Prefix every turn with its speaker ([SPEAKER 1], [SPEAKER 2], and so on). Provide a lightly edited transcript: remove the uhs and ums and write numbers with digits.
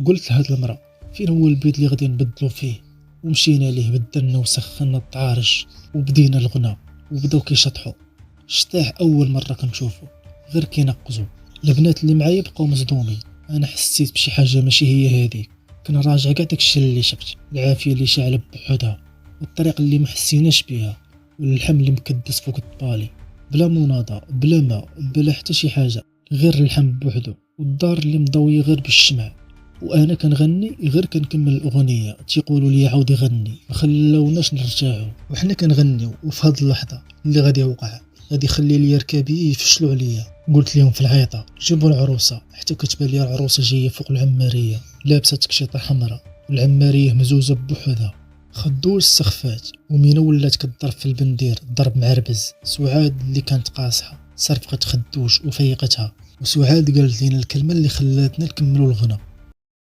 [SPEAKER 1] قلت لهاد المرأة فين هو البيت اللي غادي نبدلو فيه، ومشينا ليه بدلنا وسخنا الطعارج وبدينا الغنى وبداو كيشطحوا. شطيح اول مره كنشوفو غير كينقزوا. البنات اللي معايا بقاو مصدومين. انا حسيت بشي حاجه ماشي هي هذيك. كنراجع كاع داكشي اللي شفت، العافيه اللي شاعله بوحدها، والطريقه اللي ما حسيناش بها، واللحم اللي مكدس فوق الطالي بلا مناضه بلا ماء بلا حتى شي حاجه، غير اللحم بوحدو، والدار اللي مضويه غير بالشمع. وانا كنغني غير كنكمل الاغنيه تيقولوا لي عاودي غني، ما خلاوناش نرتاحوا وحنا كنغنيو. وفي هاد اللحظه اللي غادي يوقع غادي يخلي لي ركابي يفشلوا عليا. قلت لهم في العيطه جيبوا العروسه، حتى كتبان لي العروسه جايه فوق العماريه لابسه تكشيطه حمراء، العماريه مزوزه بوحدها. خدوا السخفات ومينا ولات كضرب في البندير ضرب معربز. سعاد اللي كانت قاصحه صرفقت خدوش وفيقتها، وسعاد قالت لنا الكلمه اللي خلاتنا نكملوا الغنى.